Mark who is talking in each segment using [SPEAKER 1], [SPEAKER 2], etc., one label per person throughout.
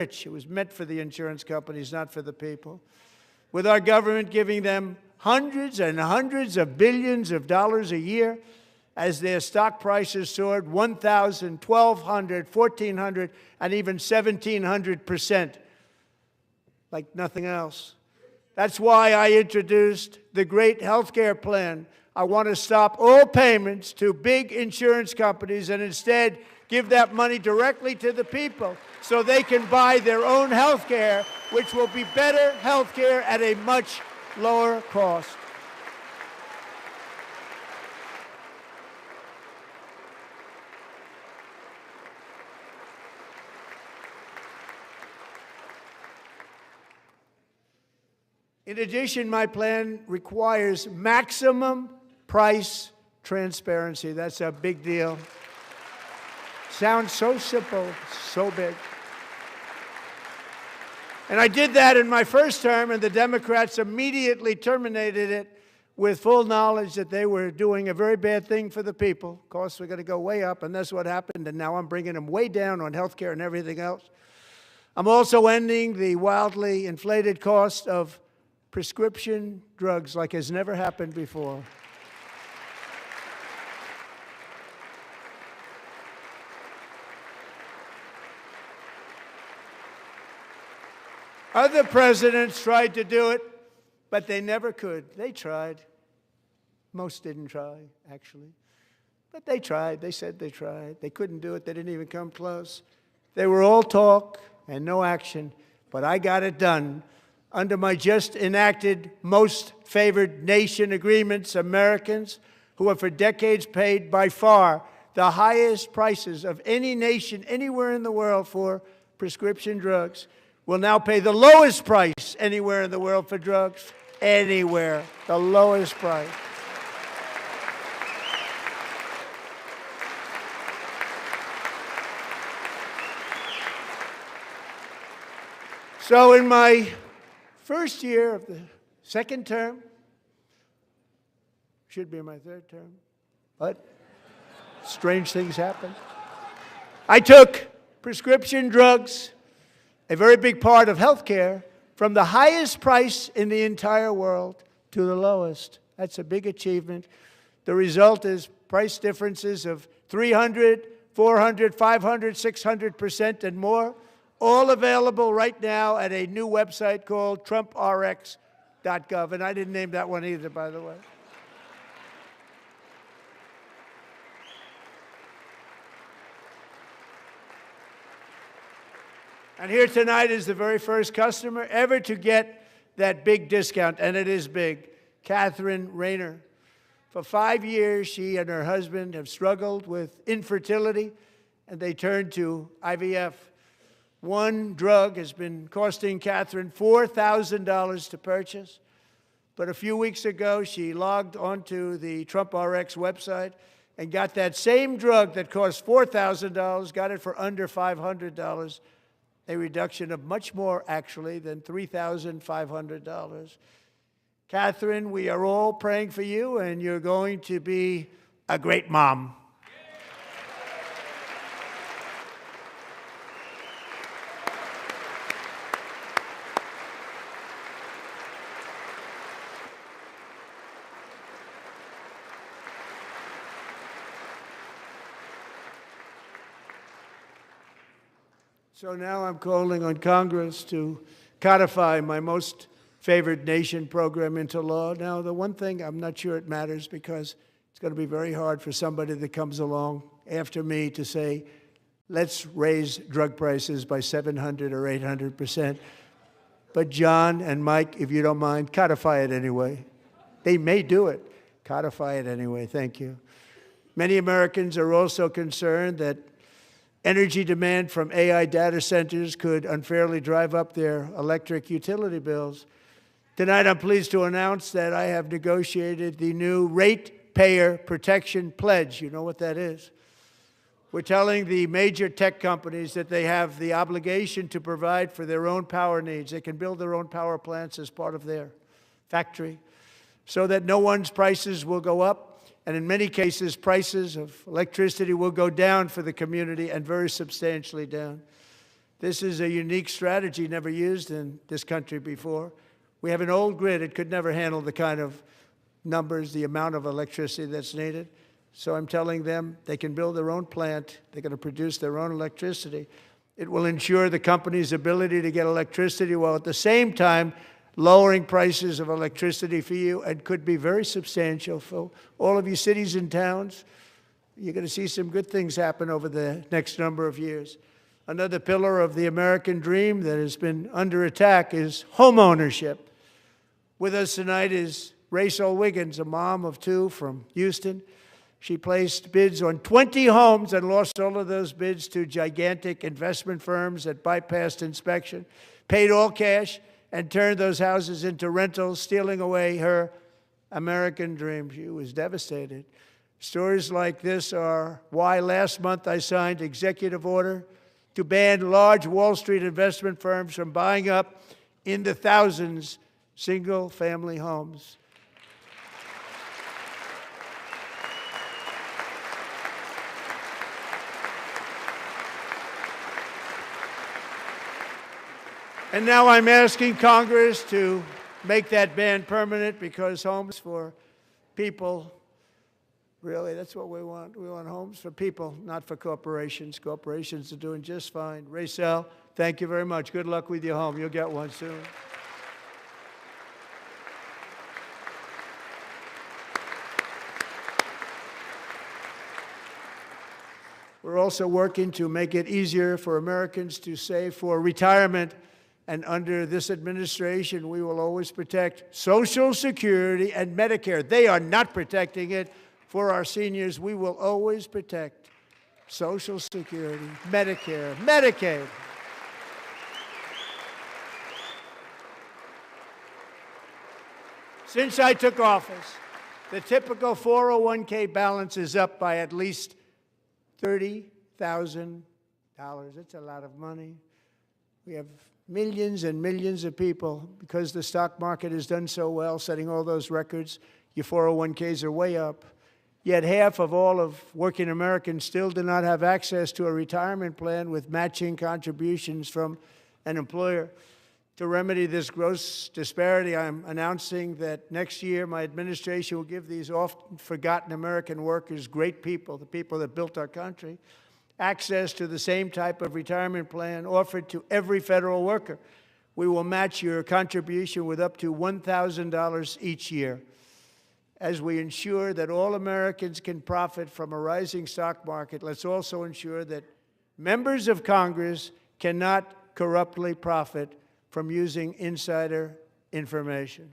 [SPEAKER 1] rich. It was meant for the insurance companies, not for the people. With our government giving them hundreds and hundreds of billions of dollars a year as their stock prices soared 1,000, 1,200, 1,400, and even 1,700%, like nothing else. That's why I introduced the Great Healthcare Plan. I want to stop all payments to big insurance companies and instead give that money directly to the people so they can buy their own health care, which will be better health care at a much lower cost. In addition, my plan requires maximum price transparency. That's a big deal. Sounds so simple, so big. And I did that in my first term, and the Democrats immediately terminated it with full knowledge that they were doing a very bad thing for the people. Costs were going to go way up, and that's what happened, and now I'm bringing them way down on health care and everything else. I'm also ending the wildly inflated cost of prescription drugs like has never happened before. Other presidents tried to do it, but they never could. They tried. Most didn't try, actually. But they tried. They said they tried. They couldn't do it. They didn't even come close. They were all talk and no action, but I got it done. Under my just enacted most favored nation agreements, Americans who have for decades paid by far the highest prices of any nation anywhere in the world for prescription drugs will now pay the lowest price anywhere in the world for drugs. Anywhere, the lowest price. So in my first year of the second term, should be my third term, but strange things happen. I took prescription drugs, a very big part of health care, from the highest price in the entire world to the lowest. That's a big achievement. The result is price differences of 300, 400, 500, 600% and more, all available right now at a new website called TrumpRx.gov. And I didn't name that one either, by the way. And here tonight is the very first customer ever to get that big discount, and it is big, Catherine Rayner. For 5 years, she and her husband have struggled with infertility, and they turned to IVF. One drug has been costing Catherine $4,000 to purchase, but a few weeks ago, she logged onto the TrumpRx website and got that same drug that cost $4,000, got it for under $500. A reduction of much more, actually, than $3,500. Catherine, we are all praying for you, and you're going to be a great mom. So now I'm calling on Congress to codify my most favored nation program into law. Now, the one thing, I'm not sure it matters because it's going to be very hard for somebody that comes along after me to say, let's raise drug prices by 700 or 800%. But John and Mike, if you don't mind, codify it anyway. They may do it. Codify it anyway. Thank you. Many Americans are also concerned that energy demand from AI data centers could unfairly drive up their electric utility bills. Tonight, I'm pleased to announce that I have negotiated the new Ratepayer Protection Pledge. You know what that is? We're telling the major tech companies that they have the obligation to provide for their own power needs. They can build their own power plants as part of their factory so that no one's prices will go up. And in many cases, prices of electricity will go down for the community and very substantially down. This is a unique strategy never used in this country before. We have an old grid. It could never handle the kind of numbers, the amount of electricity that's needed. So I'm telling them they can build their own plant. They're going to produce their own electricity. It will ensure the company's ability to get electricity while at the same time lowering prices of electricity for you, and could be very substantial for all of you cities and towns. You're going to see some good things happen over the next number of years. Another pillar of the American dream that has been under attack is home ownership. With us tonight is Rachel Wiggins, a mom of two from Houston. She placed bids on 20 homes and lost all of those bids to gigantic investment firms that bypassed inspection, paid all cash, and turned those houses into rentals, stealing away her American dream. She was devastated. Stories like this are why last month I signed executive order to ban large Wall Street investment firms from buying up in the thousands single-family homes. And now I'm asking Congress to make that ban permanent, because homes for people, really, that's what we want. We want homes for people, not for corporations. Corporations are doing just fine. Rachel, thank you very much. Good luck with your home. You'll get one soon. We're also working to make it easier for Americans to save for retirement. And under this administration, we will always protect Social Security and Medicare. They are not protecting it for our seniors. We will always protect Social Security, Medicare, Medicaid. Since I took office, the typical 401k balance is up by at least $30,000. That's a lot of money. We have millions and millions of people, because the stock market has done so well, setting all those records. Your 401ks are way up. Yet half of all of working Americans still do not have access to a retirement plan with matching contributions from an employer. To remedy this gross disparity, I'm announcing that next year my administration will give these often forgotten American workers, great people, the people that built our country, access to the same type of retirement plan offered to every federal worker. We will match your contribution with up to $1,000 each year. As we ensure that all Americans can profit from a rising stock market, let's also ensure that members of Congress cannot corruptly profit from using insider information.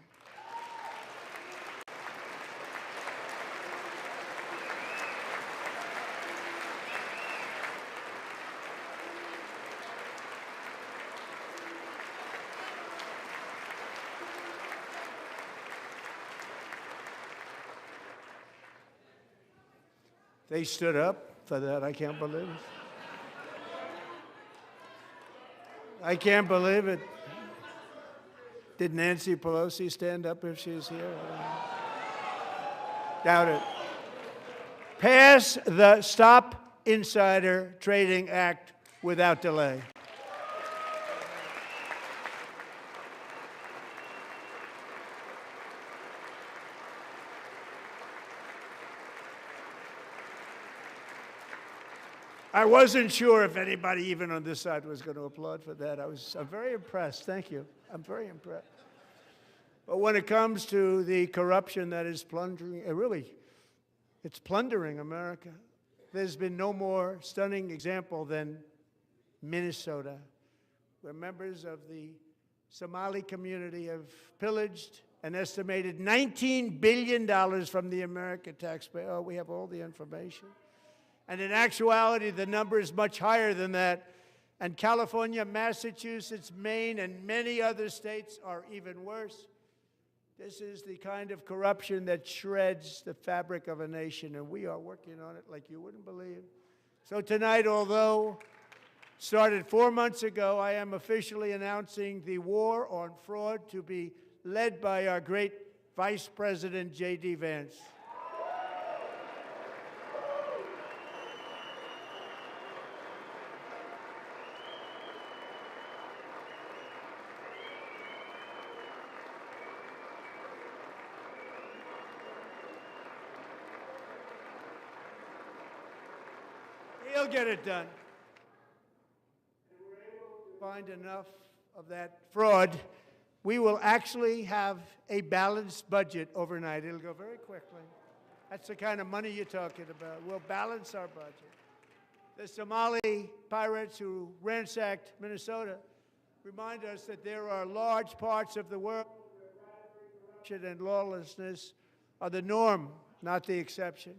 [SPEAKER 1] They stood up for that. I can't believe it. I can't believe it. Did Nancy Pelosi stand up if she's here? Doubt it. Pass the Stop Insider Trading Act without delay. I wasn't sure if anybody, even on this side, was going to applaud for that. I'm very impressed. Thank you. I'm very impressed. But when it comes to the corruption that is plundering, it's plundering America. There's been no more stunning example than Minnesota, where members of the Somali community have pillaged an estimated $19 billion from the American taxpayer. Oh, we have all the information. And in actuality, the number is much higher than that. And California, Massachusetts, Maine, and many other states are even worse. This is the kind of corruption that shreds the fabric of a nation, and we are working on it like you wouldn't believe. So tonight, although started 4 months ago, I am officially announcing the war on fraud to be led by our great Vice President, J.D. Vance. will get it done. Find enough of that fraud, we will actually have a balanced budget overnight. It'll go very quickly. That's the kind of money you're talking about. We'll balance our budget. The Somali pirates who ransacked Minnesota remind us that there are large parts of the world where corruption and lawlessness are the norm, not the exception.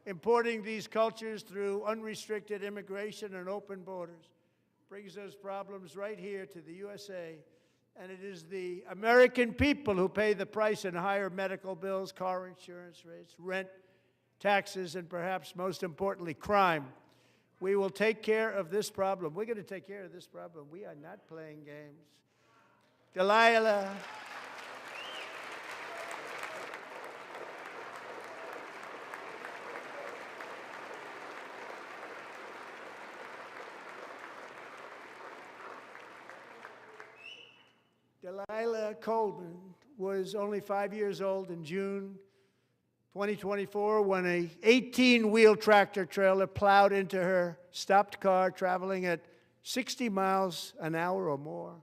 [SPEAKER 1] Importing these cultures through unrestricted immigration and open borders brings those problems right here to the USA. And it is the American people who pay the price in higher medical bills, car insurance rates, rent, taxes, and perhaps most importantly, crime. We will take care of this problem. We're going to take care of this problem. We are not playing games. Delilah. Delilah Coleman was only 5 years old in June 2024 when an 18-wheel tractor trailer plowed into her stopped car traveling at 60 miles an hour or more.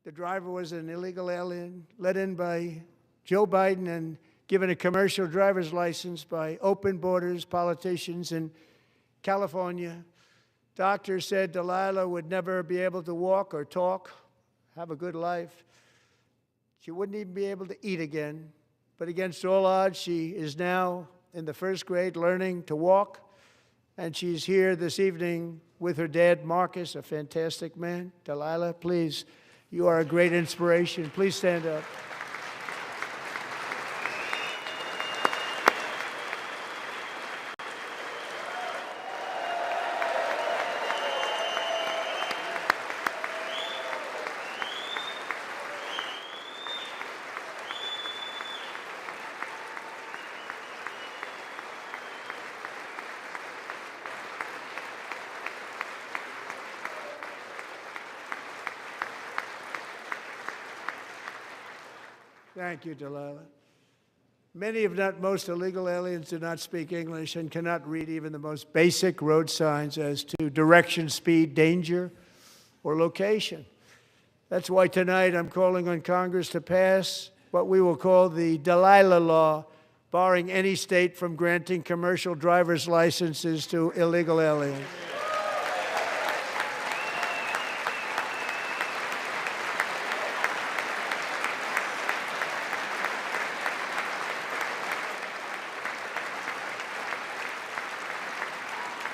[SPEAKER 1] The driver was an illegal alien let in by Joe Biden and given a commercial driver's license by open borders politicians in California. Doctors said Delilah would never be able to walk or talk, have a good life. She wouldn't even be able to eat again. But against all odds, she is now in the first grade learning to walk. And she's here this evening with her dad, Marcus, a fantastic man. Delilah, please, you are a great inspiration. Please stand up. Thank you, Delilah. Many, if not most, illegal aliens do not speak English and cannot read even the most basic road signs as to direction, speed, danger, or location. That's why tonight I'm calling on Congress to pass what we will call the Delilah Law, barring any state from granting commercial driver's licenses to illegal aliens.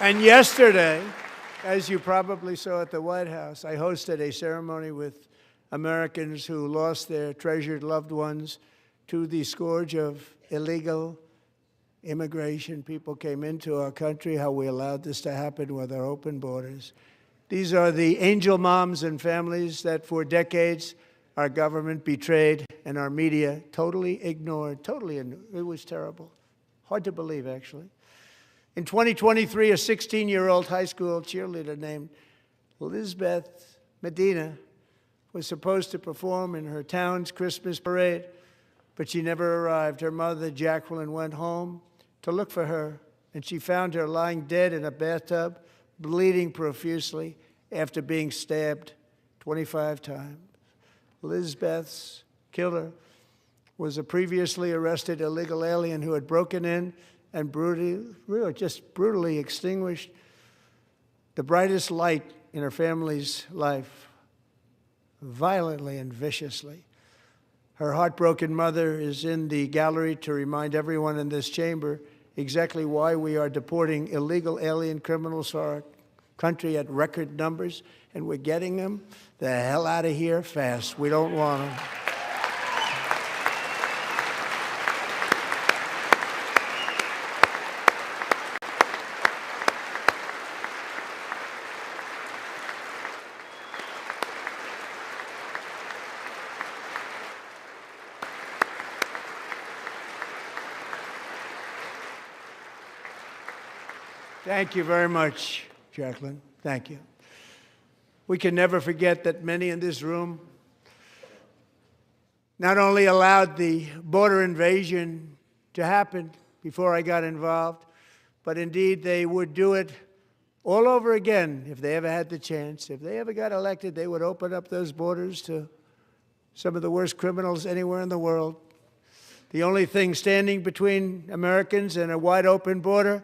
[SPEAKER 1] And yesterday, as you probably saw at the White House, I hosted a ceremony with Americans who lost their treasured loved ones to the scourge of illegal immigration. People came into our country, how we allowed this to happen with our open borders. These are the angel moms and families that for decades our government betrayed and our media totally ignored. It was terrible. Hard to believe, actually. In 2023, a 16-year-old high school cheerleader named Elizabeth Medina was supposed to perform in her town's Christmas parade, but she never arrived. Her mother, Jacqueline, went home to look for her, and she found her lying dead in a bathtub, bleeding profusely after being stabbed 25 times. Elizabeth's killer was a previously arrested illegal alien who had broken in and brutally extinguished the brightest light in her family's life, violently and viciously. Her heartbroken mother is in the gallery to remind everyone in this chamber exactly why we are deporting illegal alien criminals to our country at record numbers, and we're getting them the hell out of here fast. We don't want them. Thank you very much, Jacqueline. Thank you. We can never forget that many in this room not only allowed the border invasion to happen before I got involved, but indeed they would do it all over again if they ever had the chance. If they ever got elected, they would open up those borders to some of the worst criminals anywhere in the world. The only thing standing between Americans and a wide open border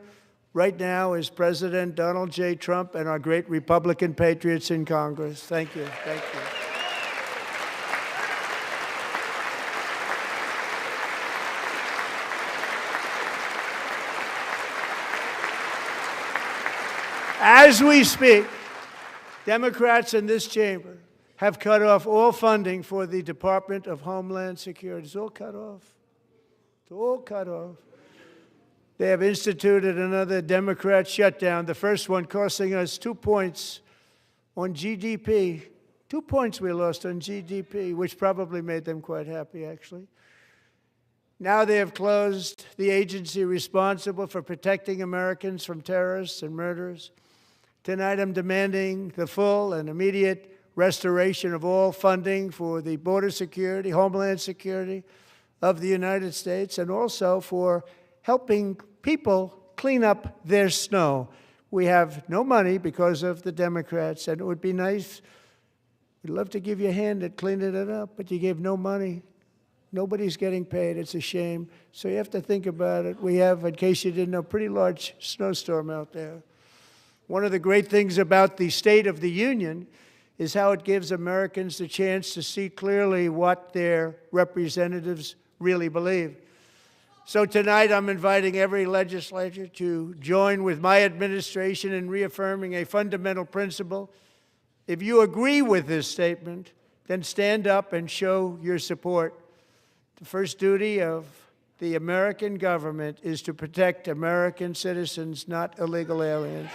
[SPEAKER 1] right now is President Donald J. Trump and our great Republican patriots in Congress. Thank you. Thank you. As we speak, Democrats in this chamber have cut off all funding for the Department of Homeland Security. It's all cut off. It's all cut off. They have instituted another Democrat shutdown, the first one costing us 2 points on GDP. 2 points we lost on GDP, which probably made them quite happy, actually. Now they have closed the agency responsible for protecting Americans from terrorists and murderers. Tonight I'm demanding the full and immediate restoration of all funding for the border security, homeland security of the United States, and also for helping people clean up their snow. We have no money because of the Democrats, and it would be nice, we'd love to give you a hand at cleaning it up, but you gave no money. Nobody's getting paid. It's a shame. So you have to think about it. We have, in case you didn't know, a pretty large snowstorm out there. One of the great things about the State of the Union is how it gives Americans the chance to see clearly what their representatives really believe. So tonight I'm inviting every legislator to join with my administration in reaffirming a fundamental principle. If you agree with this statement, then stand up and show your support. The first duty of the American government is to protect American citizens, not illegal aliens.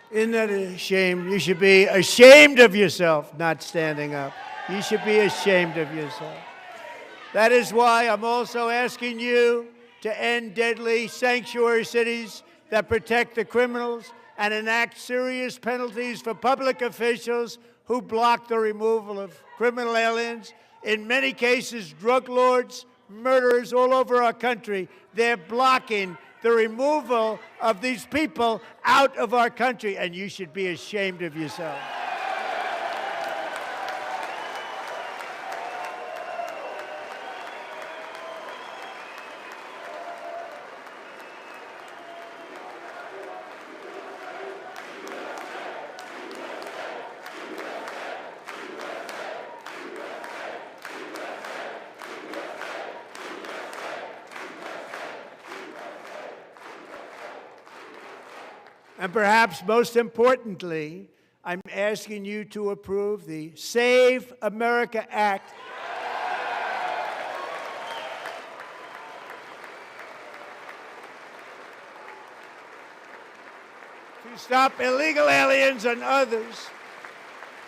[SPEAKER 1] Isn't that a shame? You should be ashamed of yourself not standing up. You should be ashamed of yourself. That is why I'm also asking you to end deadly sanctuary cities that protect the criminals and enact serious penalties for public officials who block the removal of criminal aliens. In many cases, drug lords, murderers all over our country, they're blocking the removal of these people out of our country, and you should be ashamed of yourself. And perhaps most importantly, I'm asking you to approve the Save America Act. to stop illegal aliens and others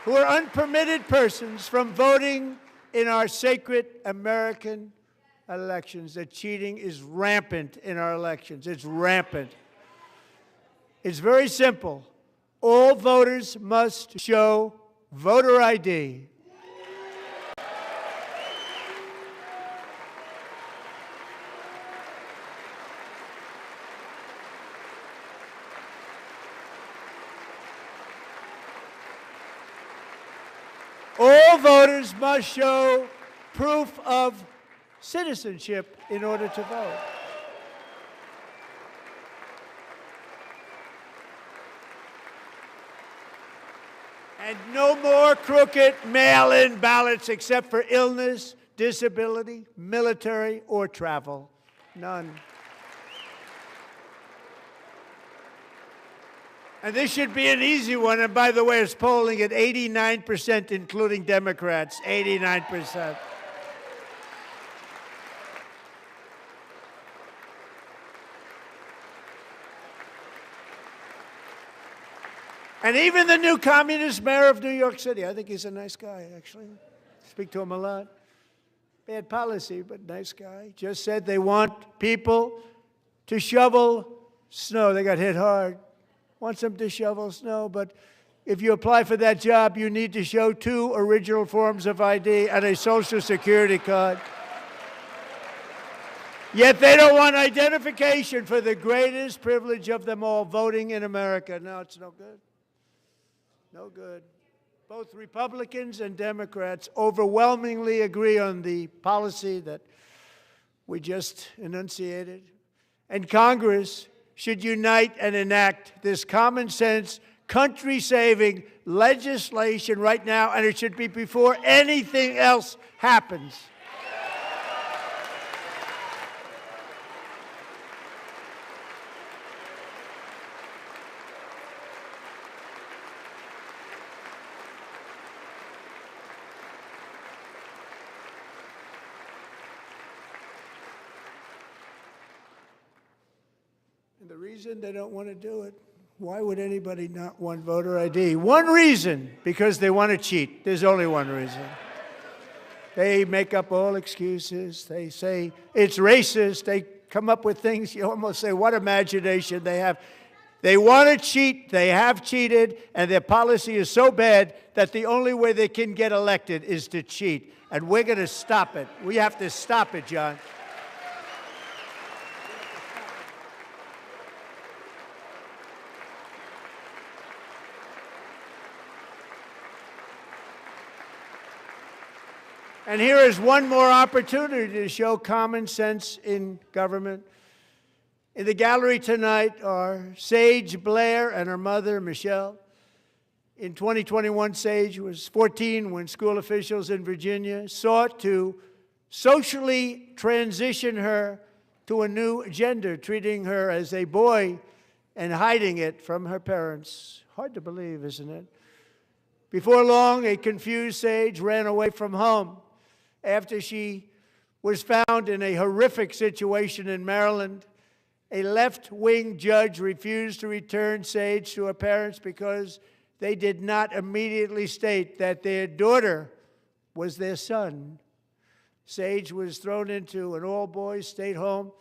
[SPEAKER 1] who are unpermitted persons from voting in our sacred American elections. The cheating is rampant in our elections. It's rampant. It's very simple. All voters must show voter ID. All voters must show proof of citizenship in order to vote. And no more crooked mail-in ballots except for illness, disability, military, or travel. None. And this should be an easy one. And by the way, it's polling at 89%, including Democrats, 89%. And even the new communist mayor of New York City, I think he's a nice guy, actually. Speak to him a lot. Bad policy, but nice guy. Just said they want people to shovel snow. They got hit hard. Wants them to shovel snow, but if you apply for that job, you need to show 2 original forms of ID and a Social Security card. Yet they don't want identification for the greatest privilege of them all, voting in America. No, it's no good. No good. Both Republicans and Democrats overwhelmingly agree on the policy that we just enunciated. And Congress should unite and enact this common sense, country-saving legislation right now, and it should be before anything else happens. And the reason they don't want to do it, why would anybody not want voter ID? One reason, because they want to cheat. There's only one reason. They make up all excuses. They say it's racist. They come up with things, you almost say, what imagination they have. They want to cheat. They have cheated. And their policy is so bad that the only way they can get elected is to cheat. And we're going to stop it. We have to stop it, John. And here is one more opportunity to show common sense in government. In the gallery tonight are Sage Blair and her mother, Michelle. In 2021, Sage was 14 when school officials in Virginia sought to socially transition her to a new gender, treating her as a boy and hiding it from her parents. Hard to believe, isn't it? Before long, a confused Sage ran away from home after she was found in a horrific situation in Maryland. A left-wing judge refused to return Sage to her parents because they did not immediately state that their daughter was their son. Sage was thrown into an all-boys state home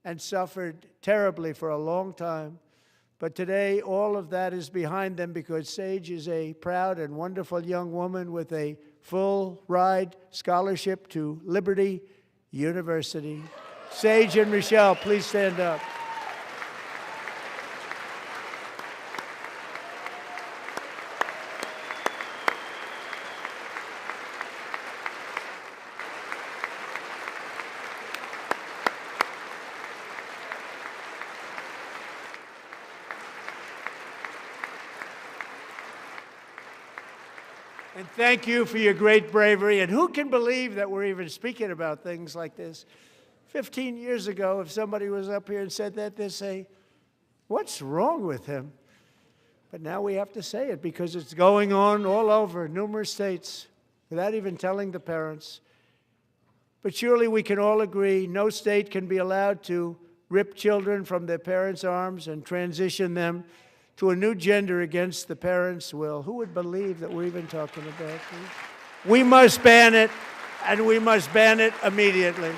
[SPEAKER 1] and suffered terribly for a long time. But today, all of that is behind them because Sage is a proud and wonderful young woman with a full-ride scholarship to Liberty University. Sage and Michelle, please stand up. And thank you for your great bravery. And who can believe that we're even speaking about things like this? 15 years ago, if somebody was up here and said that, they'd say, what's wrong with him? But now we have to say it because it's going on all over numerous states without even telling the parents. But surely we can all agree no state can be allowed to rip children from their parents' arms and transition them to a new gender against the parents' will. Who would believe that we're even talking about this? We must ban it, and we must ban it immediately.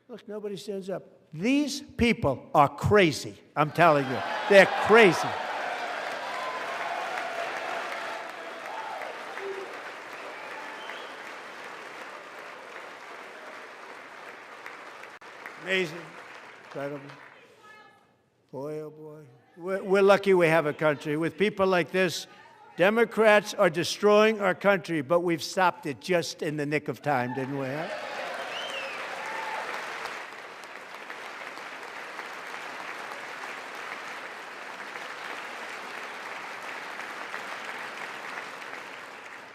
[SPEAKER 1] Look, nobody stands up. These people are crazy, I'm telling you. They're crazy. Amazing. Incredible. Boy, oh boy. We're lucky we have a country. With people like this, Democrats are destroying our country, but we've stopped it just in the nick of time, didn't we? Huh?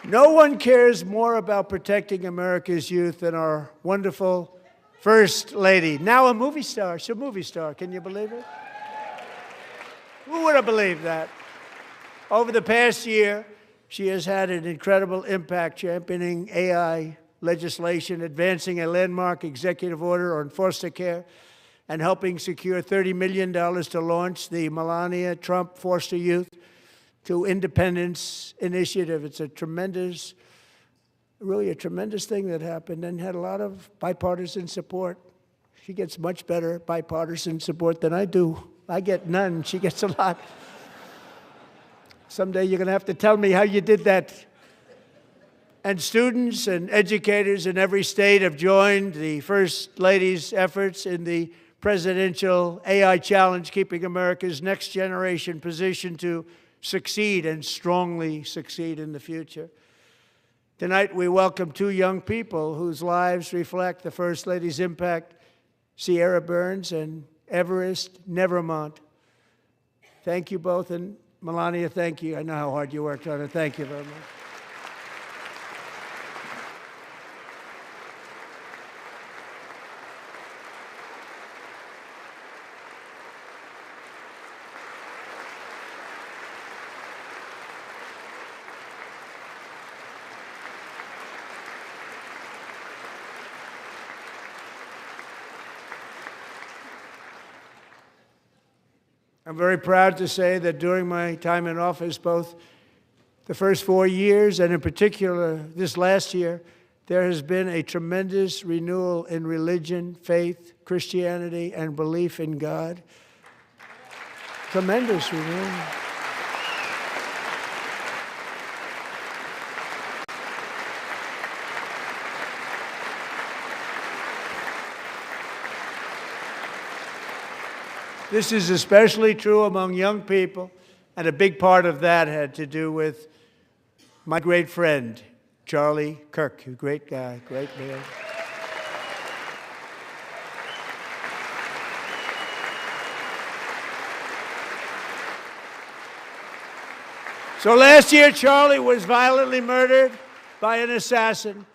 [SPEAKER 1] No one cares more about protecting America's youth than our wonderful First Lady, now a movie star. She's a movie star. Can you believe it? Who would have believed that? Over the past year, she has had an incredible impact championing AI legislation, advancing a landmark executive order on foster care, and helping secure $30 million to launch the Melania Trump Foster Youth to Independence Initiative. It's a tremendous, really a tremendous thing that happened and had a lot of bipartisan support. She gets much better bipartisan support than I do. I get none. She gets a lot. Someday you're going to have to tell me how you did that. And students and educators in every state have joined the First Lady's efforts in the presidential AI challenge, keeping America's next generation positioned to succeed and strongly succeed in the future. Tonight, we welcome two young people whose lives reflect the First Lady's impact, Sierra Burns and Everest Nevermont. Thank you both, and Melania, thank you. I know how hard you worked on it. Thank you very much. I'm very proud to say that during my time in office, both the first 4 years and in particular this last year, there has been a tremendous renewal in religion, faith, Christianity, and belief in God. Tremendous renewal. This is especially true among young people, and a big part of that had to do with my great friend, Charlie Kirk, a great guy, great man. So last year, Charlie was violently murdered by an assassin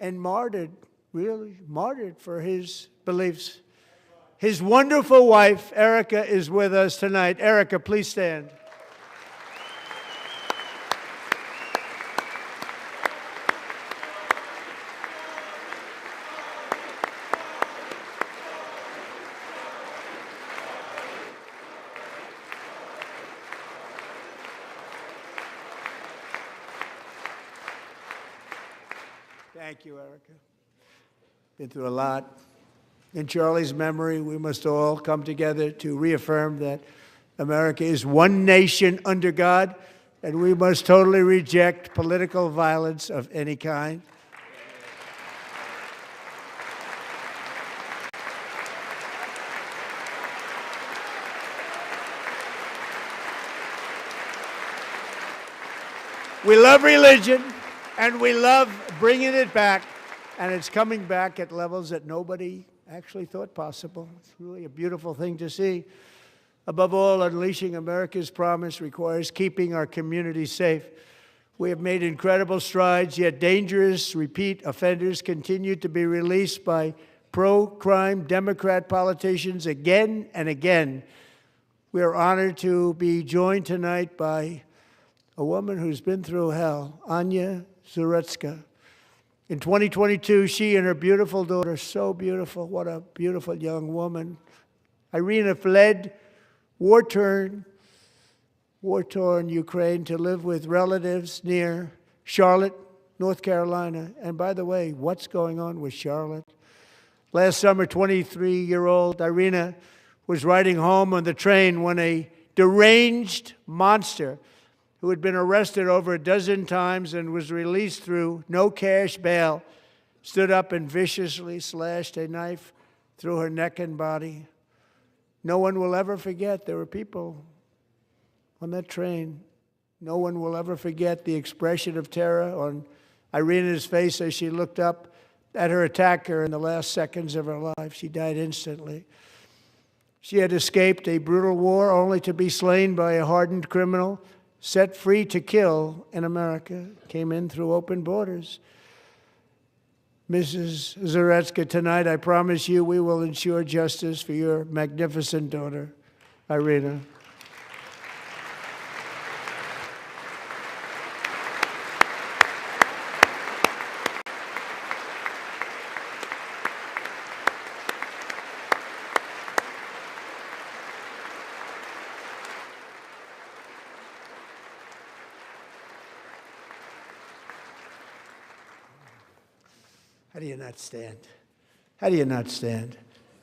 [SPEAKER 1] and martyred, really martyred for his beliefs. His wonderful wife, Erica, is with us tonight. Erica, please stand. Thank you, Erica. Been through a lot. In Charlie's memory, we must all come together to reaffirm that America is one nation under God, and we must totally reject political violence of any kind. We love religion, and we love bringing it back, and it's coming back at levels that nobody actually thought possible. It's really a beautiful thing to see. Above all, unleashing America's promise requires keeping our communities safe. We have made incredible strides, yet dangerous repeat offenders continue to be released by pro-crime Democrat politicians again and again. We are honored to be joined tonight by a woman who's been through hell, Anya Zaretska. In 2022, she and her beautiful daughter, so beautiful, what a beautiful young woman, Irina fled war-torn Ukraine to live with relatives near Charlotte, North Carolina. And by the way, what's going on with Charlotte? Last summer, 23-year-old Irina was riding home on the train when a deranged monster who had been arrested over a dozen times and was released through no cash bail stood up and viciously slashed a knife through her neck and body. No one will ever forget there were people on that train. No one will ever forget the expression of terror on Irina's face as she looked up at her attacker in the last seconds of her life. She died instantly. She had escaped a brutal war only to be slain by a hardened criminal, set free to kill in America, came in through open borders. Mrs. Zaretska, tonight I promise you we will ensure justice for your magnificent daughter, Irina. How do you not stand? How do you not stand?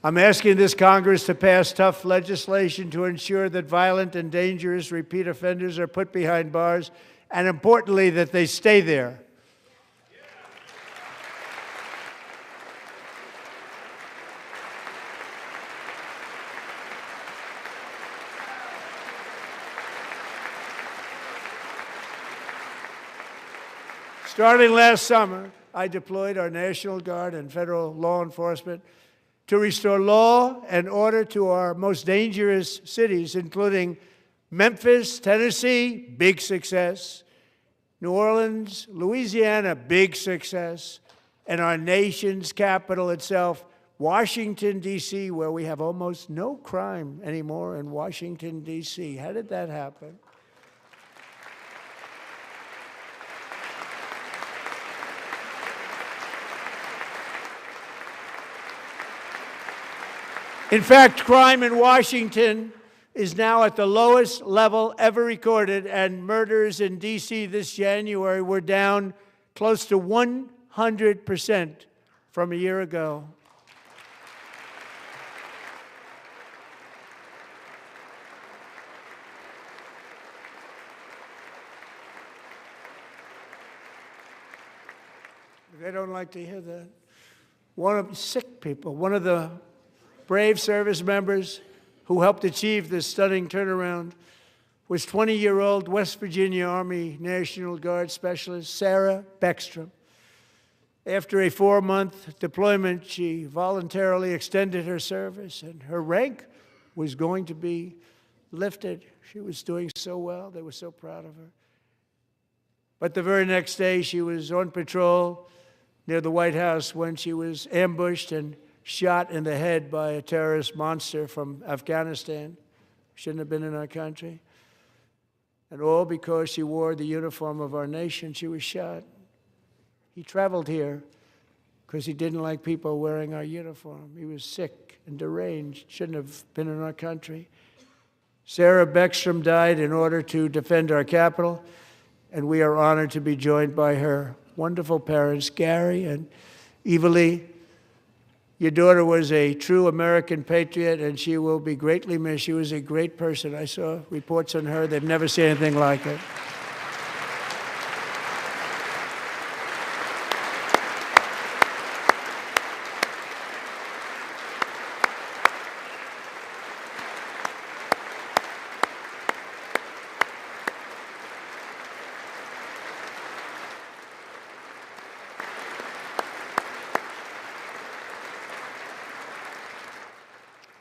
[SPEAKER 1] I'm asking this Congress to pass tough legislation to ensure that violent and dangerous repeat offenders are put behind bars, and importantly, that they stay there. Starting last summer, I deployed our National Guard and federal law enforcement to restore law and order to our most dangerous cities, including Memphis, Tennessee, big success, New Orleans, Louisiana, big success, and our nation's capital itself, Washington, D.C., where we have almost no crime anymore in Washington, D.C. How did that happen? In fact, crime in Washington is now at the lowest level ever recorded, and murders in D.C. this January were down close to 100% from a year ago. They don't like to hear that. One of the brave service members who helped achieve this stunning turnaround was 20-year-old West Virginia Army National Guard Specialist Sarah Beckstrom. After a 4-month deployment, she voluntarily extended her service, and her rank was going to be lifted. She was doing so well. They were so proud of her. But the very next day, she was on patrol near the White House when she was ambushed and shot in the head by a terrorist monster from Afghanistan. Shouldn't have been in our country. And all because she wore the uniform of our nation, she was shot. He traveled here because he didn't like people wearing our uniform. He was sick and deranged, shouldn't have been in our country. Sarah Beckstrom died in order to defend our capital, and we are honored to be joined by her wonderful parents, Gary and Eva Lee. Your daughter was a true American patriot, and she will be greatly missed. She was a great person. I saw reports on her. They've never seen anything like it.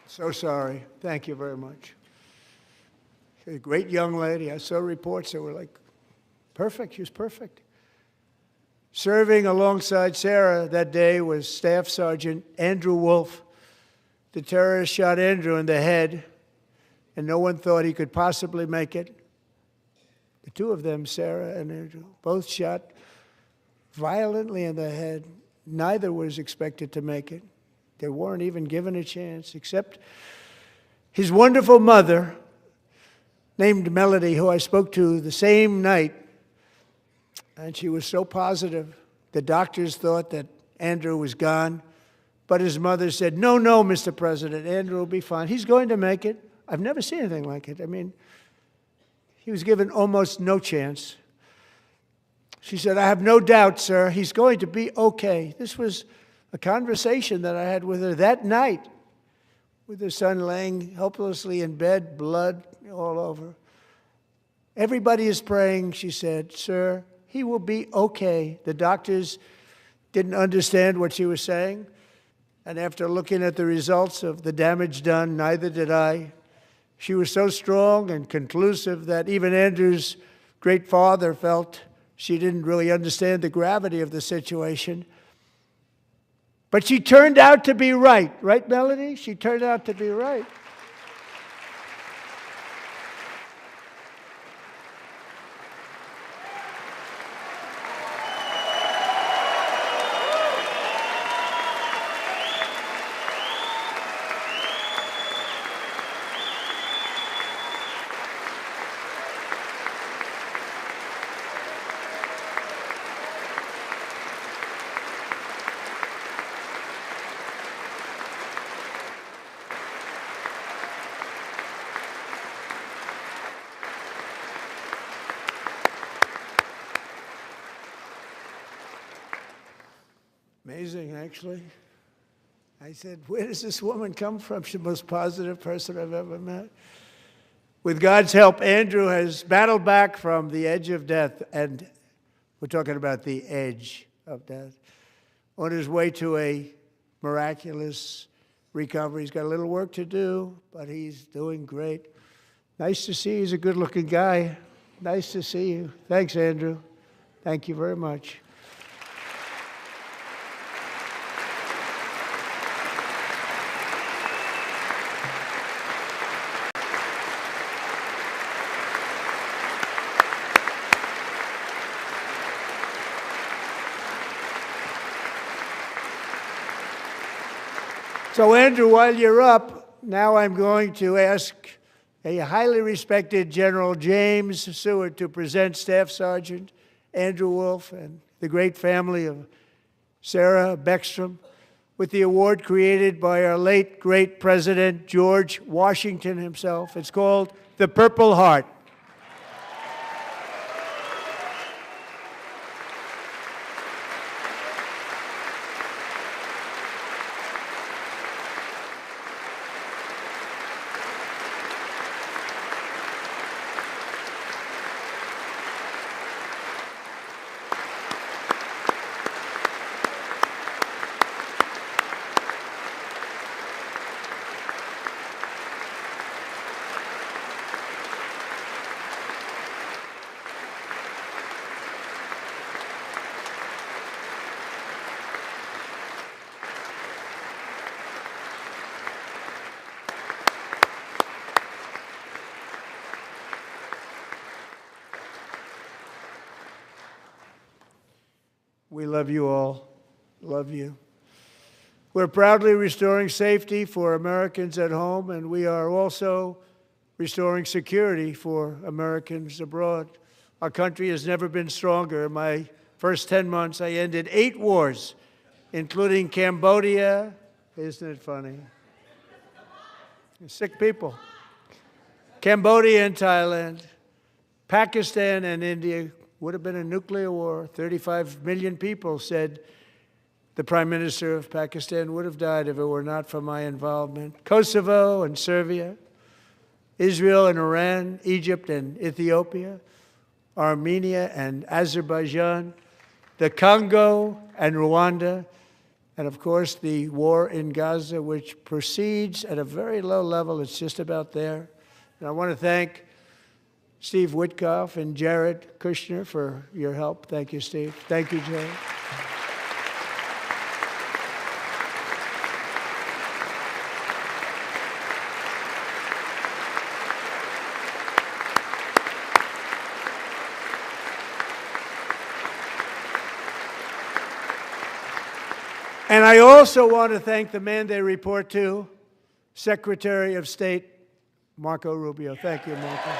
[SPEAKER 1] So sorry. Thank you very much. She's a great young lady. I saw reports that were like, perfect. She was perfect. Serving alongside Sarah that day was Staff Sergeant Andrew Wolf. The terrorist shot Andrew in the head, and no one thought he could possibly make it. The two of them, Sarah and Andrew, both shot violently in the head. Neither was expected to make it. They weren't even given a chance, except his wonderful mother, named Melody, who I spoke to the same night, and she was so positive. The doctors thought that Andrew was gone, but his mother said, "No, no, Mr. President, Andrew will be fine. He's going to make it." I've never seen anything like it. I mean, he was given almost no chance. She said, "I have no doubt, sir, he's going to be okay." This was a conversation that I had with her that night, with her son laying helplessly in bed, blood all over. "Everybody is praying," she said, "sir, he will be okay." The doctors didn't understand what she was saying, and after looking at the results of the damage done, neither did I. She was so strong and conclusive that even Andrew's great father felt she didn't really understand the gravity of the situation. But she turned out to be right. Right, Melody? She turned out to be right. Amazing, actually. I said, "Where does this woman come from?" She's the most positive person I've ever met. With God's help, Andrew has battled back from the edge of death, and we're talking about the edge of death, on his way to a miraculous recovery. He's got a little work to do, but he's doing great. Nice to see you. He's a good-looking guy. Nice to see you. Thanks, Andrew. Thank you very much. So, Andrew, while you're up, now I'm going to ask a highly respected General James Seward to present Staff Sergeant Andrew Wolf and the great family of Sarah Beckstrom with the award created by our late great President George Washington himself. It's called the Purple Heart. We love you all. Love you. We're proudly restoring safety for Americans at home, and we are also restoring security for Americans abroad. Our country has never been stronger. In my first 10 months, I ended 8 wars, including Cambodia. Isn't it funny? Sick people. Cambodia and Thailand, Pakistan and India. Would have been a nuclear war. 35 million people, said the Prime Minister of Pakistan, would have died if it were not for my involvement. Kosovo and Serbia, Israel and Iran, Egypt and Ethiopia, Armenia and Azerbaijan, the Congo and Rwanda, and of course the war in Gaza, which proceeds at a very low level. It's just about there. And I want to thank Steve Witkoff and Jared Kushner for your help. Thank you, Steve. Thank you, Jared. And I also want to thank the man they report to, Secretary of State Marco Rubio. Thank you, Marco.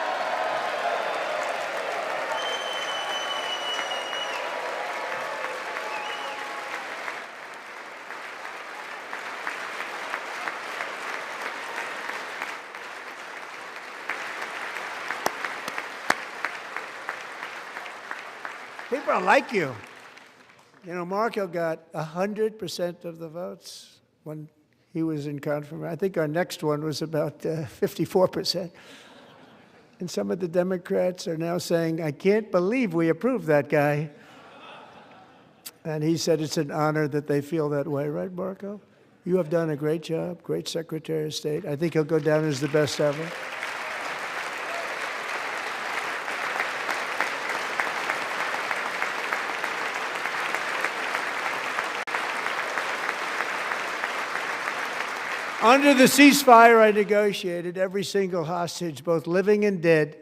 [SPEAKER 1] People like you. You know, Marco got 100% of the votes when he was in confirmation. I think our next one was about 54%. And some of the Democrats are now saying, I can't believe we approved that guy. And he said it's an honor that they feel that way, right, Marco? You have done a great job, great Secretary of State. I think he'll go down as the best ever. Under the ceasefire I negotiated, every single hostage, both living and dead,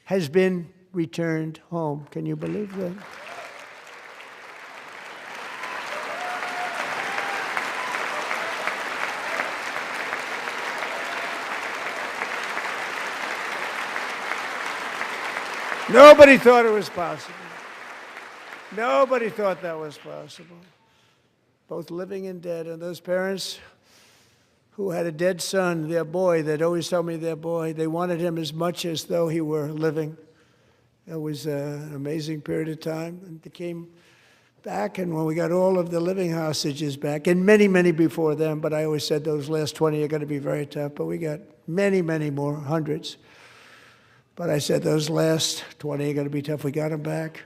[SPEAKER 1] has been returned home. Can you believe that? Nobody thought it was possible. Nobody thought that was possible. Both living and dead. And those parents who had a dead son, their boy, they'd always tell me their boy, they wanted him as much as though he were living. It was an amazing period of time. And they came back, and when we got all of the living hostages back, and many, many before them, but I always said those last 20 are going to be very tough, but we got many, many more, hundreds. But I said those last 20 are going to be tough. We got them back.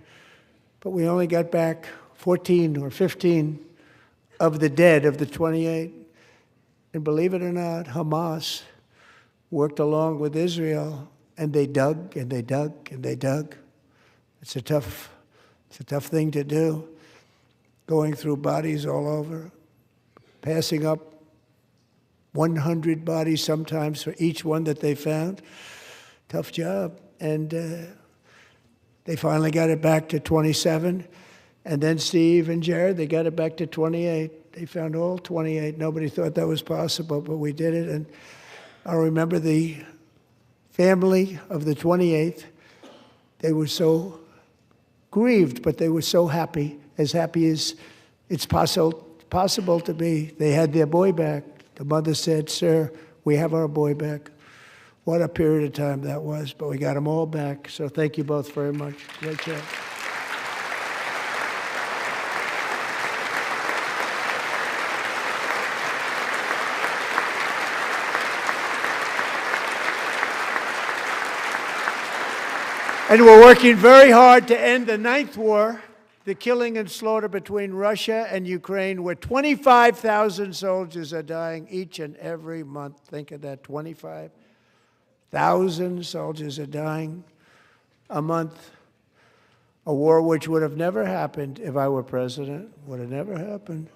[SPEAKER 1] But we only got back 14 or 15 of the dead of the 28. And believe it or not, Hamas worked along with Israel, and they dug and they dug and they dug. It's a tough thing to do, going through bodies all over, passing up 100 bodies sometimes for each one that they found. Tough job. And they finally got it back to 27. And then Steve and Jared, they got it back to 28. They found all 28. Nobody thought that was possible, but we did it. And I remember the family of the 28th. They were so grieved, but they were so happy as it's possible to be. They had their boy back. The mother said, "Sir, we have our boy back." What a period of time that was, but we got them all back. So thank you both very much. Great job. And we're working very hard to end the 9th war, the killing and slaughter between Russia and Ukraine, where 25,000 soldiers are dying each and every month. Think of that, 25,000 soldiers are dying a month. A war which would have never happened if I were president, would have never happened.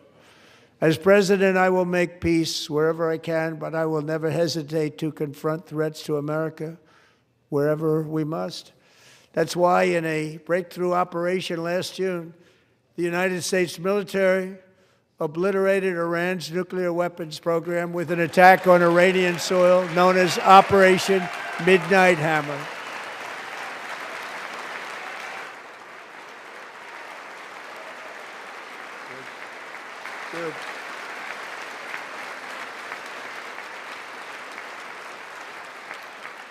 [SPEAKER 1] As president, I will make peace wherever I can, but I will never hesitate to confront threats to America wherever we must. That's why in a breakthrough operation last June, the United States military obliterated Iran's nuclear weapons program with an attack on Iranian soil known as Operation Midnight Hammer. Good.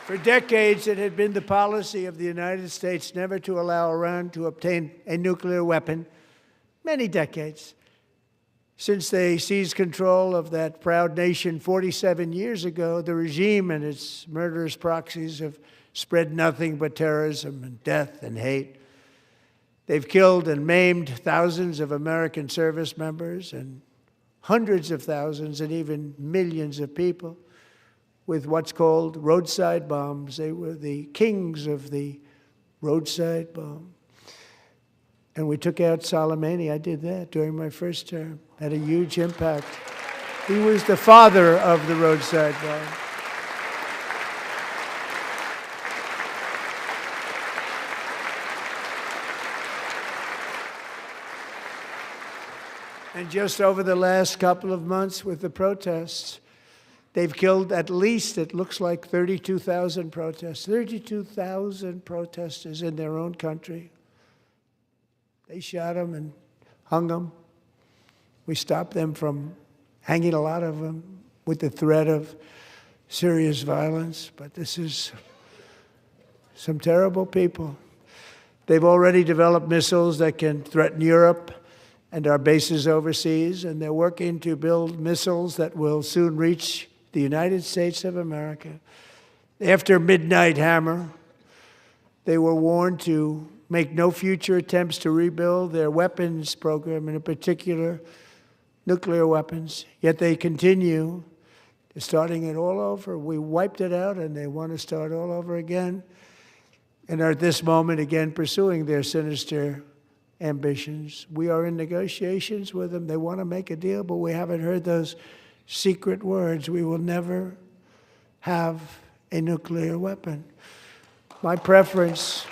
[SPEAKER 1] For decades, it had been the policy of the United States never to allow Iran to obtain a nuclear weapon. Many decades. Since they seized control of that proud nation 47 years ago, the regime and its murderous proxies have spread nothing but terrorism and death and hate. They've killed and maimed thousands of American service members and hundreds of thousands and even millions of people with what's called roadside bombs. They were the kings of the roadside bomb. And we took out Soleimani. I did that during my first term. Had a huge impact. He was the father of the roadside bomb. And just over the last couple of months with the protests, they've killed at least, it looks like, 32,000 protesters. 32,000 protesters in their own country. They shot them and hung them. We stopped them from hanging a lot of them with the threat of serious violence. But this is some terrible people. They've already developed missiles that can threaten Europe and our bases overseas, and they're working to build missiles that will soon reach the United States of America. After Midnight Hammer, they were warned to make no future attempts to rebuild their weapons program, and in particular, nuclear weapons. Yet they continue. They're starting it all over. We wiped it out, and they want to start all over again, and are at this moment again pursuing their sinister ambitions. We are in negotiations with them. They want to make a deal, but we haven't heard those secret words. We will never have a nuclear weapon. My preference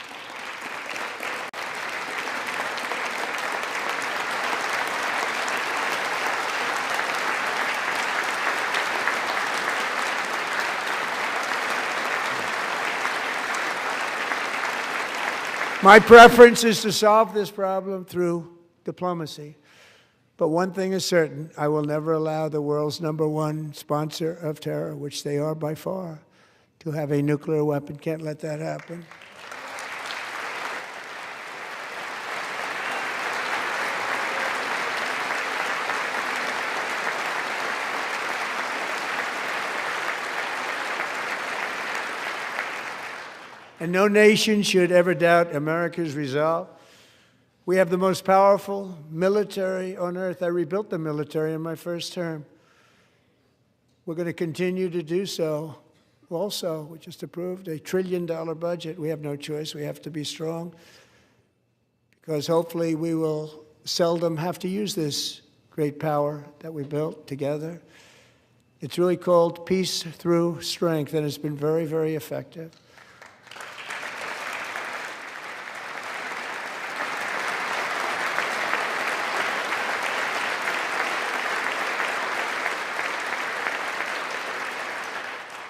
[SPEAKER 1] is to solve this problem through diplomacy. But one thing is certain, I will never allow the world's #1 sponsor of terror, which they are by far, to have a nuclear weapon. Can't let that happen. And no nation should ever doubt America's resolve. We have the most powerful military on earth. I rebuilt the military in my first term. We're going to continue to do so. Also, we just approved a $1 trillion budget. We have no choice. We have to be strong, because hopefully we will seldom have to use this great power that we built together. It's really called Peace Through Strength, and it's been very, very effective.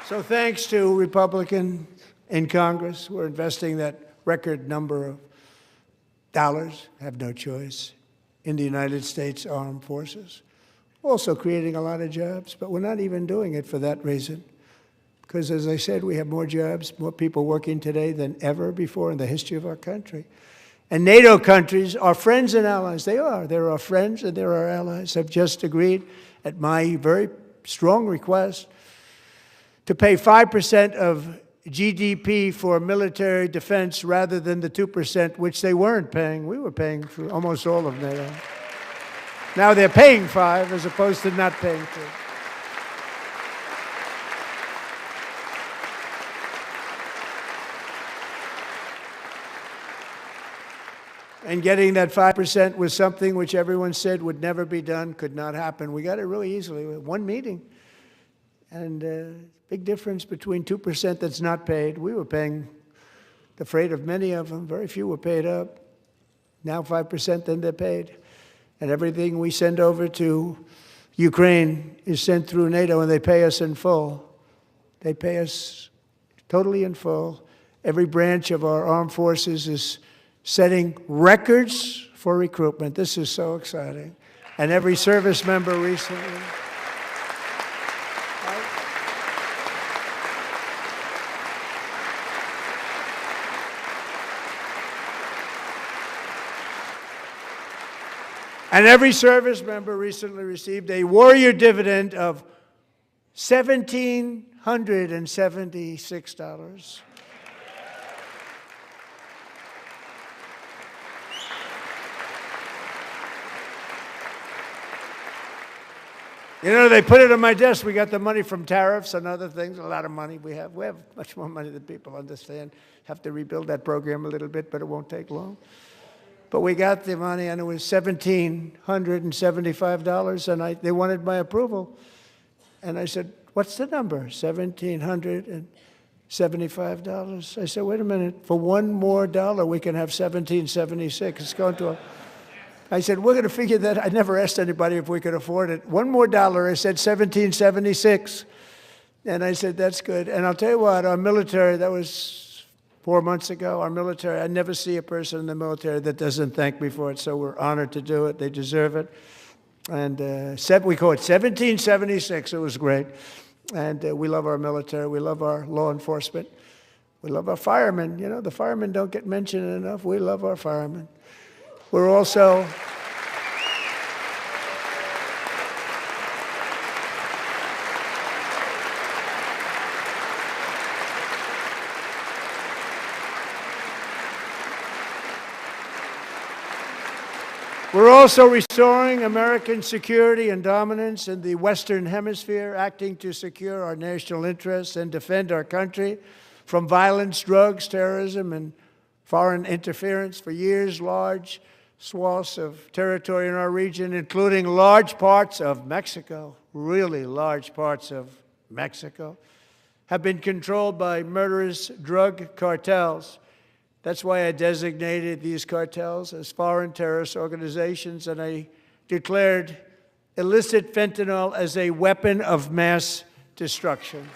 [SPEAKER 1] So thanks to Republicans in Congress who are investing that record number of dollars, have no choice, in the United States Armed Forces. Also creating a lot of jobs, but we're not even doing it for that reason. Because as I said, we have more jobs, more people working today than ever before in the history of our country. And NATO countries are friends and allies. They are. They're our friends and they're our allies. Have just agreed, at my very strong request, to pay 5% of GDP for military defense rather than the 2%, which they weren't paying. We were paying for almost all of NATO. Now they're paying 5 as opposed to not paying 2. And getting that 5% was something which everyone said would never be done, could not happen. We got it really easily with one meeting. And big difference between 2% that's not paid. We were paying the freight of many of them. Very few were paid up. Now 5%, then they're paid. And everything we send over to Ukraine is sent through NATO, and they pay us in full. They pay us totally in full. Every branch of our armed forces is setting records for recruitment. This is so exciting. And every service member recently. And every service member recently received a warrior dividend of $1,776. You know, they put it on my desk. We got the money from tariffs and other things, a lot of money we have. We have much more money than people understand. Have to rebuild that program a little bit, but it won't take long. But we got the money, and it was $1,775, and they wanted my approval. And I said, what's the number? $1,775. I said, wait a minute. For $1 more, we can have $1,776. I said, we're going to figure that. I never asked anybody if we could afford it. One more dollar, I said 1776. And I said, that's good. And I'll tell you what, our military, that was 4 months ago, our military, I never see a person in the military that doesn't thank me for it, so we're honored to do it. They deserve it. And we call it 1776. It was great. And we love our military. We love our law enforcement. We love our firemen. You know, the firemen don't get mentioned enough. We love our firemen. We're also restoring American security and dominance in the Western Hemisphere, acting to secure our national interests and defend our country from violence, drugs, terrorism, and foreign interference. For years, large swaths of territory in our region, including large parts of Mexico, really large parts of Mexico, have been controlled by murderous drug cartels. That's why I designated these cartels as foreign terrorist organizations, and I declared illicit fentanyl as a weapon of mass destruction.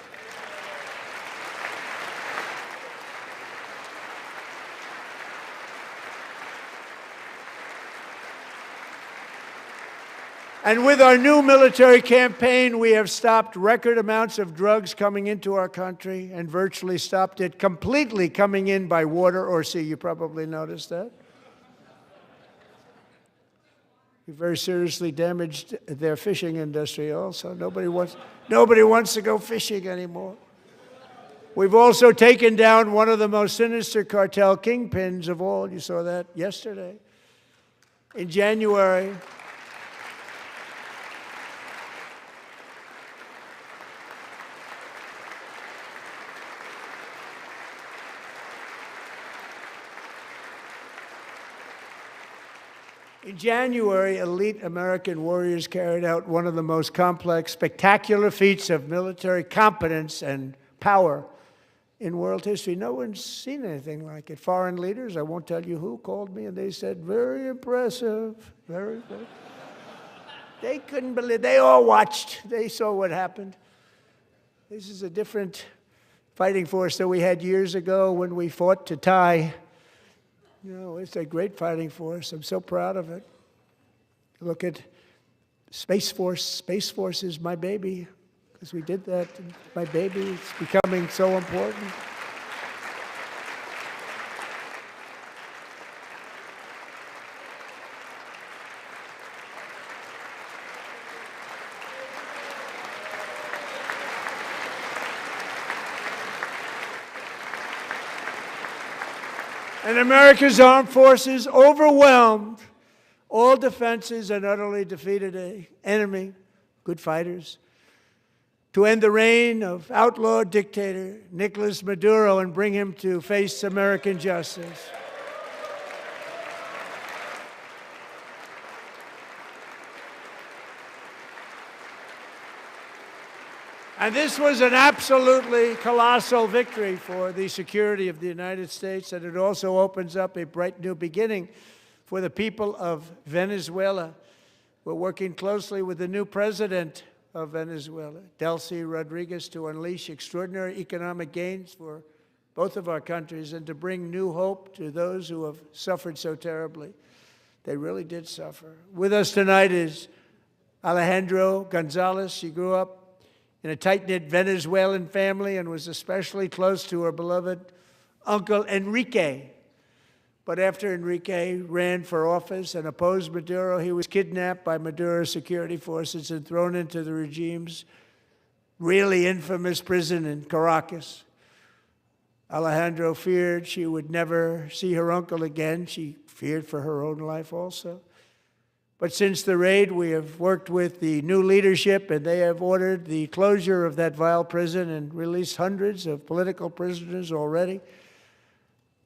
[SPEAKER 1] And with our new military campaign, we have stopped record amounts of drugs coming into our country and virtually stopped it completely coming in by water or sea. You probably noticed that. We very seriously damaged their fishing industry also. Nobody wants to go fishing anymore. We've also taken down one of the most sinister cartel kingpins of all. You saw that yesterday. In January, elite American warriors carried out one of the most complex, spectacular feats of military competence and power in world history. No one's seen anything like it. Foreign leaders, I won't tell you who, called me and they said, very impressive, very good. They couldn't believe, they all watched, they saw what happened. This is a different fighting force that we had years ago when we fought to tie. You know, it's a great fighting force. I'm so proud of it. Look at Space Force. Space Force is my baby, because we did that. My baby is becoming so important. And America's armed forces overwhelmed all defenses and utterly defeated an enemy, good fighters, to end the reign of outlaw dictator Nicolas Maduro and bring him to face American justice. And this was an absolutely colossal victory for the security of the United States, and it also opens up a bright new beginning for the people of Venezuela. We're working closely with the new president of Venezuela, Delcy Rodriguez, to unleash extraordinary economic gains for both of our countries and to bring new hope to those who have suffered so terribly. They really did suffer. With us tonight is Alejandra Gonzalez. She grew up in a tight-knit Venezuelan family and was especially close to her beloved uncle Enrique. But after Enrique ran for office and opposed Maduro, he was kidnapped by Maduro's security forces and thrown into the regime's really infamous prison in Caracas. Alejandra feared she would never see her uncle again. She feared for her own life also. But since the raid, we have worked with the new leadership, and they have ordered the closure of that vile prison and released hundreds of political prisoners already,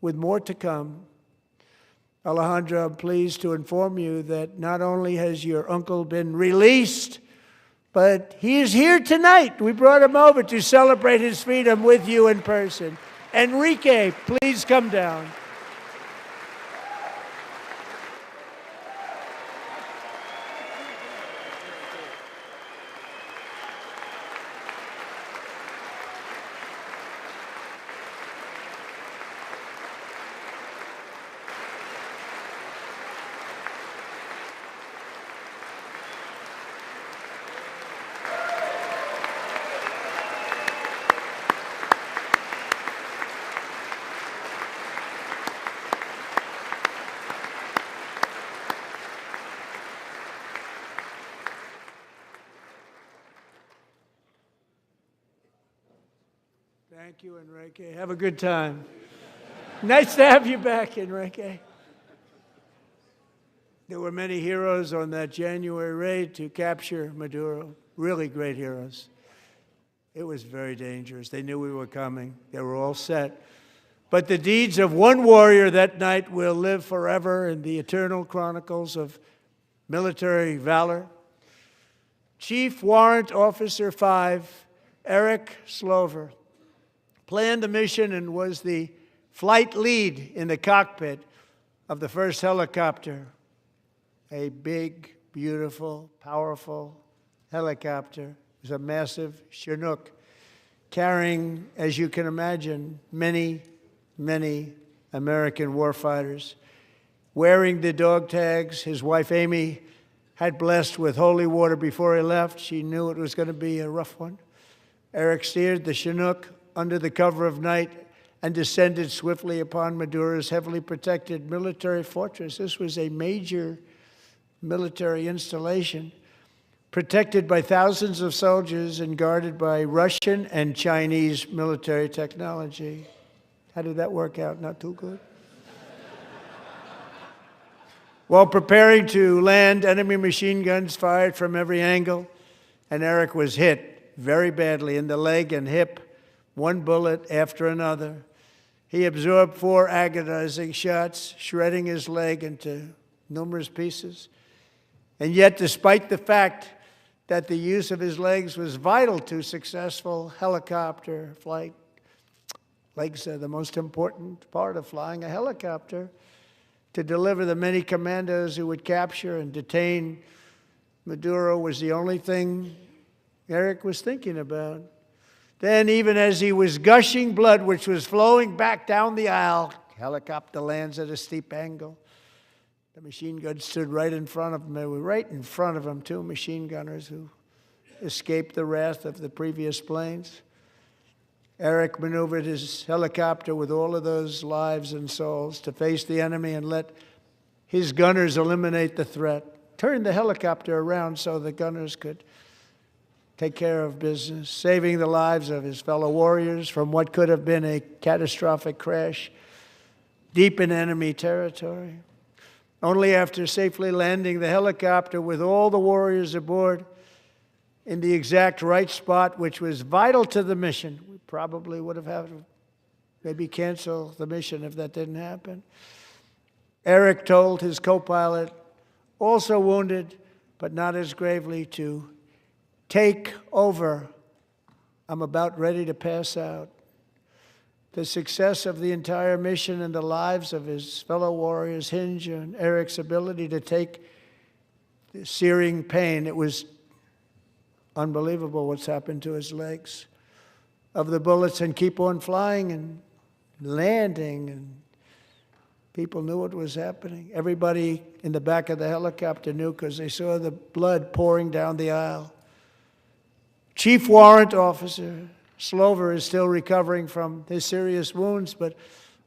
[SPEAKER 1] with more to come. Alejandra, I'm pleased to inform you that not only has your uncle been released, but he is here tonight. We brought him over to celebrate his freedom with you in person. Enrique, please come down. Thank you, Enrique. Have a good time. Nice to have you back, Enrique. There were many heroes on that January raid to capture Maduro, really great heroes. It was very dangerous. They knew we were coming. They were all set. But the deeds of one warrior that night will live forever in the eternal chronicles of military valor. Chief Warrant Officer 5, Eric Slover, planned the mission and was the flight lead in the cockpit of the first helicopter, a big, beautiful, powerful helicopter. It was a massive Chinook carrying, as you can imagine, many, many American warfighters. Wearing the dog tags, his wife Amy had blessed with holy water before he left. She knew it was going to be a rough one. Eric steered the Chinook under the cover of night and descended swiftly upon Maduro's heavily protected military fortress. This was a major military installation, protected by thousands of soldiers and guarded by Russian and Chinese military technology. How did that work out? Not too good. While preparing to land, enemy machine guns fired from every angle, and Eric was hit very badly in the leg and hip, one bullet after another. He absorbed 4 agonizing shots, shredding his leg into numerous pieces. And yet, despite the fact that the use of his legs was vital to successful helicopter flight, legs are the most important part of flying a helicopter, to deliver the many commandos who would capture and detain Maduro was the only thing Eric was thinking about. Then, even as he was gushing blood, which was flowing back down the aisle, helicopter lands at a steep angle. The machine guns stood right in front of him. They were right in front of him, 2 machine gunners who escaped the wrath of the previous planes. Eric maneuvered his helicopter with all of those lives and souls to face the enemy and let his gunners eliminate the threat. Turned the helicopter around so the gunners could take care of business, saving the lives of his fellow warriors from what could have been a catastrophic crash deep in enemy territory. Only after safely landing the helicopter with all the warriors aboard in the exact right spot, which was vital to the mission. We probably would have had to maybe cancel the mission if that didn't happen. Eric told his co-pilot, also wounded, but not as gravely, to take over. I'm about ready to pass out. The success of the entire mission and the lives of his fellow warriors hinge on Eric's ability to take the searing pain. It was unbelievable what's happened to his legs of the bullets and keep on flying and landing, and people knew what was happening. Everybody in the back of the helicopter knew because they saw the blood pouring down the aisle. Chief Warrant Officer Slover is still recovering from his serious wounds, but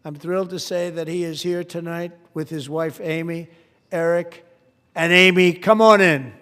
[SPEAKER 1] I'm thrilled to say that he is here tonight with his wife Amy. Eric and Amy, come on in.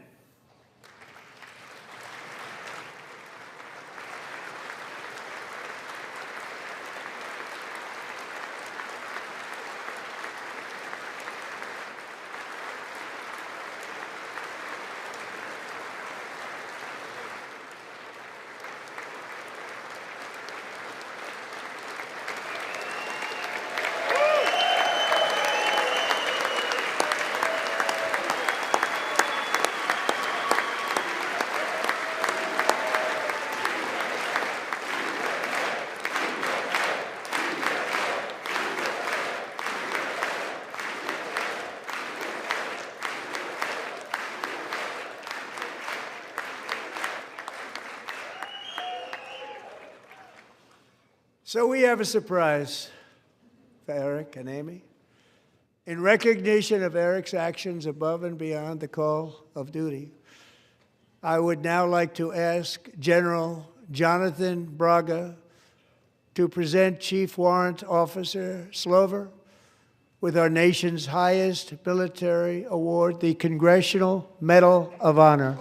[SPEAKER 1] So we have a surprise for Eric and Amy. In recognition of Eric's actions above and beyond the call of duty, I would now like to ask General Jonathan Braga to present Chief Warrant Officer Slover with our nation's highest military award, the Congressional Medal of Honor.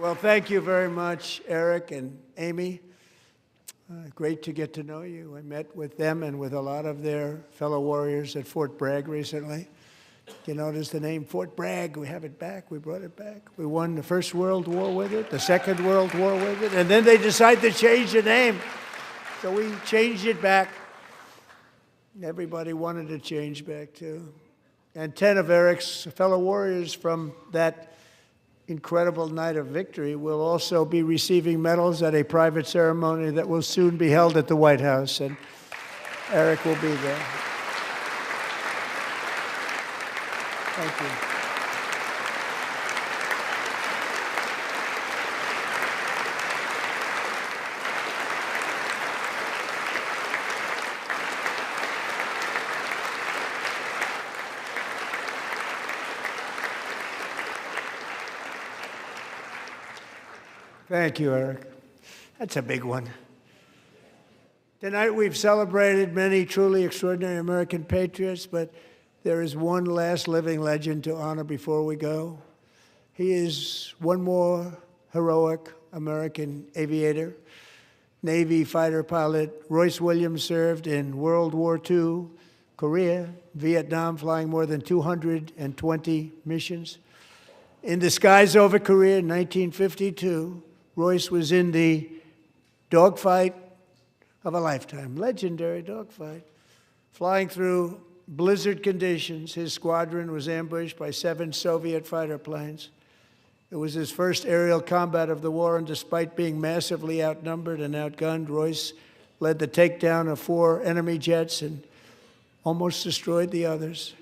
[SPEAKER 1] Well, thank you very much, Eric and Amy. Great to get to know you. I met with them and with a lot of their fellow warriors at Fort Bragg recently. You notice the name Fort Bragg, we have it back, we brought it back. We won the First World War with it, the Second World War with it, and then they decided to change the name. So we changed it back. Everybody wanted to change back too. And 10 of Eric's fellow warriors from that incredible night of victory will also be receiving medals at a private ceremony that will soon be held at the White House, and Eric will be there. Thank you. Thank you, Eric. That's a big one. Tonight we've celebrated many truly extraordinary American patriots, but there is one last living legend to honor before we go. He is one more heroic American aviator, Navy fighter pilot. Royce Williams served in World War II, Korea, Vietnam, flying more than 220 missions. In the skies over Korea in 1952, Royce was in the dogfight of a lifetime, legendary dogfight. Flying through blizzard conditions, his squadron was ambushed by 7 Soviet fighter planes. It was his first aerial combat of the war, and despite being massively outnumbered and outgunned, Royce led the takedown of 4 enemy jets and almost destroyed the others,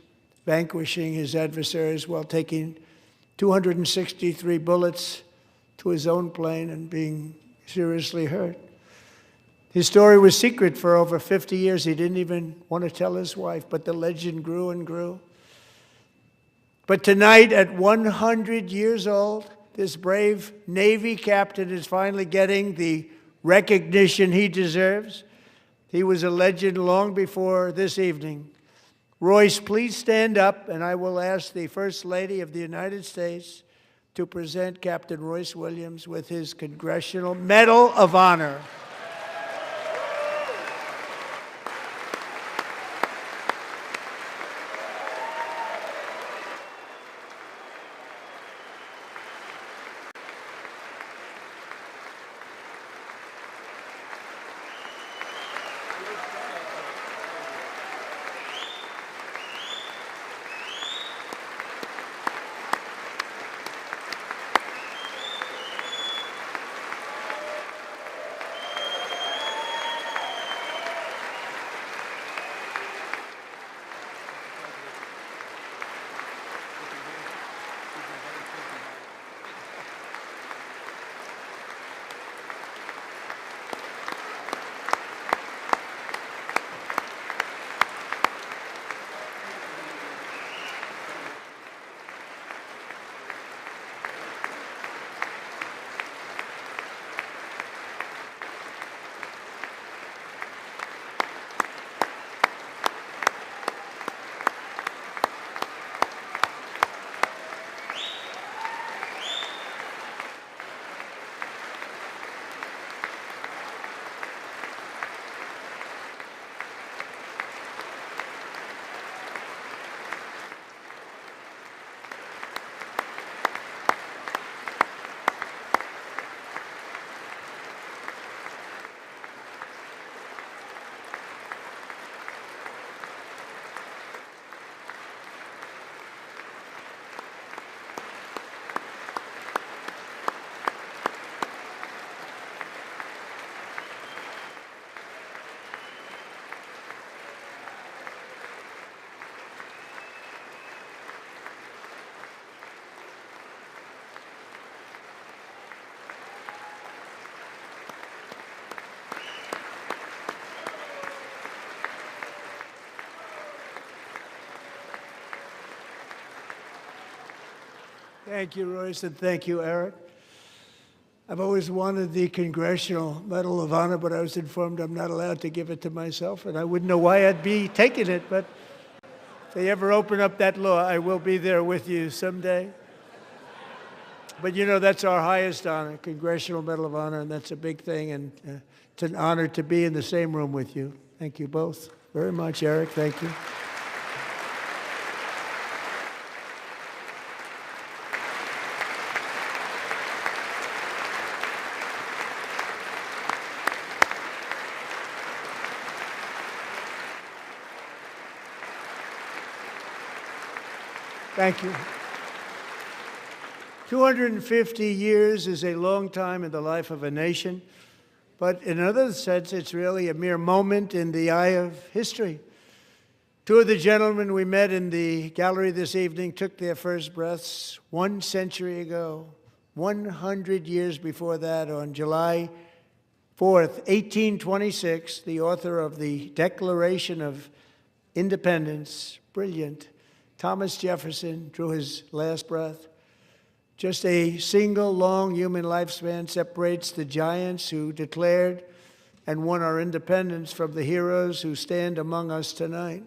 [SPEAKER 1] vanquishing his adversaries while taking 263 bullets to his own plane and being seriously hurt. His story was secret for over 50 years. He didn't even want to tell his wife, but the legend grew and grew. But tonight, at 100 years old, this brave Navy captain is finally getting the recognition he deserves. He was a legend long before this evening. Royce, please stand up, and I will ask the First Lady of the United States to present Captain Royce Williams with his Congressional Medal of Honor. Thank you, Royce, and thank you, Eric. I've always wanted the Congressional Medal of Honor, but I was informed I'm not allowed to give it to myself, and I wouldn't know why I'd be taking it, but if they ever open up that law, I will be there with you someday. But you know, that's our highest honor, Congressional Medal of Honor, and that's a big thing, and it's an honor to be in the same room with you. Thank you both very much, Eric. Thank you. Thank you. 250 years is a long time in the life of a nation, but in another sense, it's really a mere moment in the eye of history. Two of the gentlemen we met in the gallery this evening took their first breaths 1 century ago, 100 years before that, on July 4th, 1826, the author of the Declaration of Independence, brilliant, Thomas Jefferson, drew his last breath. Just a single long human lifespan separates the giants who declared and won our independence from the heroes who stand among us tonight.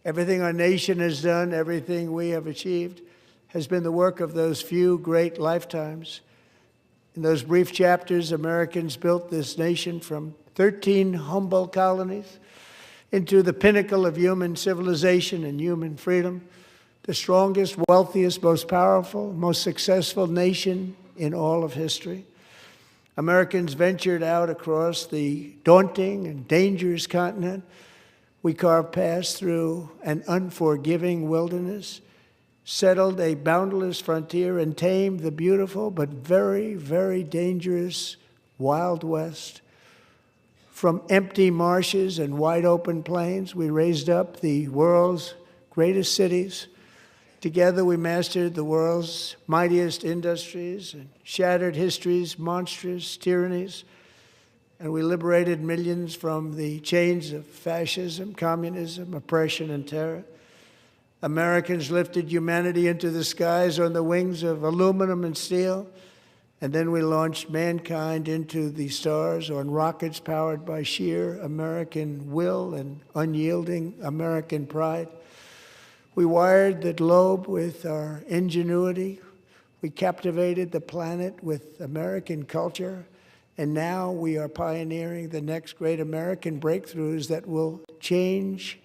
[SPEAKER 1] Everything our nation has done, everything we have achieved, has been the work of those few great lifetimes. In those brief chapters, Americans built this nation from 13 humble colonies into the pinnacle of human civilization and human freedom, the strongest, wealthiest, most powerful, most successful nation in all of history. Americans ventured out across the daunting and dangerous continent. We carved paths through an unforgiving wilderness, settled a boundless frontier, and tamed the beautiful but very, very dangerous Wild West. From empty marshes and wide open plains, we raised up the world's greatest cities. Together, we mastered the world's mightiest industries and shattered history's monstrous tyrannies. And we liberated millions from the chains of fascism, communism, oppression, and terror. Americans lifted humanity into the skies on the wings of aluminum and steel. And then we launched mankind into the stars on rockets powered by sheer American will and unyielding American pride. We wired the globe with our ingenuity. We captivated the planet with American culture. And now we are pioneering the next great American breakthroughs that will change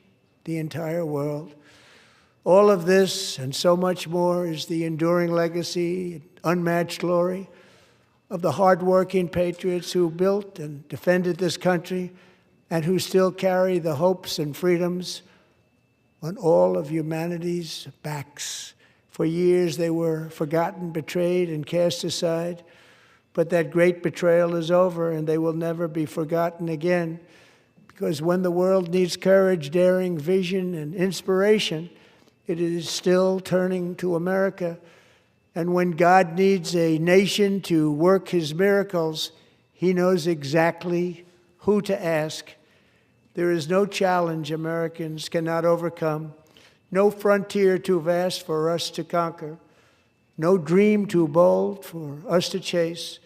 [SPEAKER 1] the entire world. All of this and so much more is the enduring legacy, unmatched glory of the hardworking patriots who built and defended this country and who still carry the hopes and freedoms on all of humanity's backs. For years they were forgotten, betrayed, and cast aside. But that great betrayal is over, and they will never be forgotten again. Because when the world needs courage, daring, vision, and inspiration, it is still turning to America. And when God needs a nation to work his miracles, he knows exactly who to ask. There is no challenge Americans cannot overcome, no frontier too vast for us to conquer, no dream too bold for us to chase,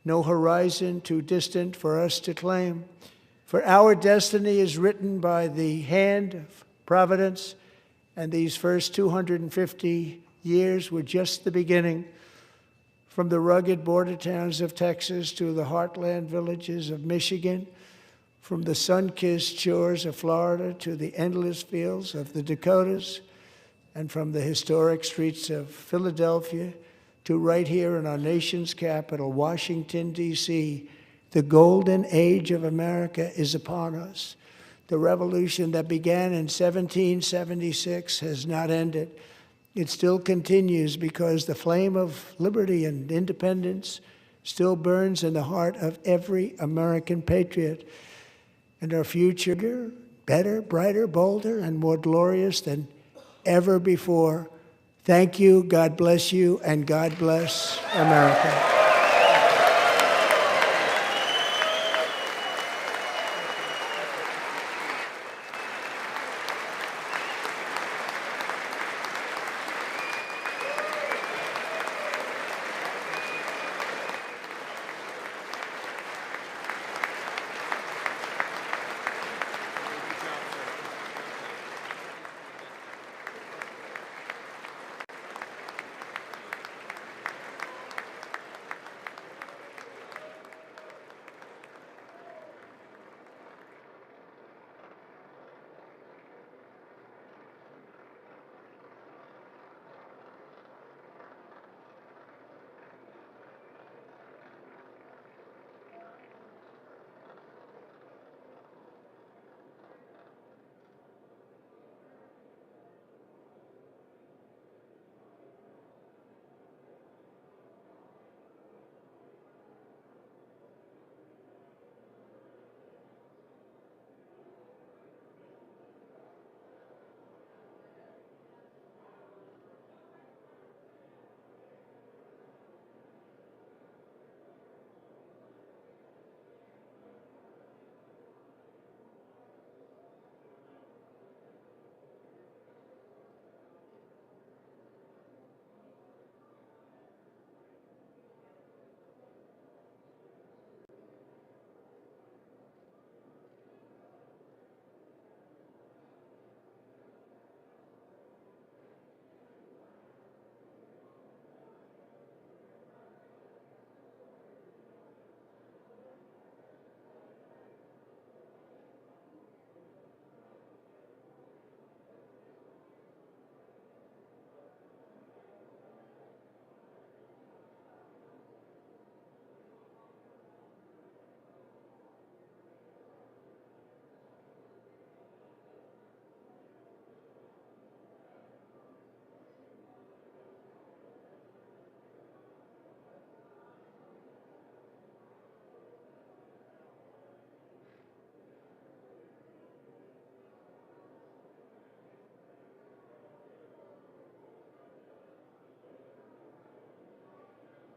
[SPEAKER 1] no horizon too distant for us to claim. For our destiny is written by the hand of providence, and these first 250 years were just the beginning. From the rugged border towns of Texas to the heartland villages of Michigan, from the sun-kissed shores of Florida to the endless fields of the Dakotas, and from the historic streets of Philadelphia to right here in our nation's capital, Washington, D.C., the golden age of America is upon us. The revolution that began in 1776 has not ended. It still continues because the flame of liberty and independence still burns in the heart of every American patriot. And our future, better, brighter, bolder, and more glorious than ever before. Thank you, God bless you, and God bless America.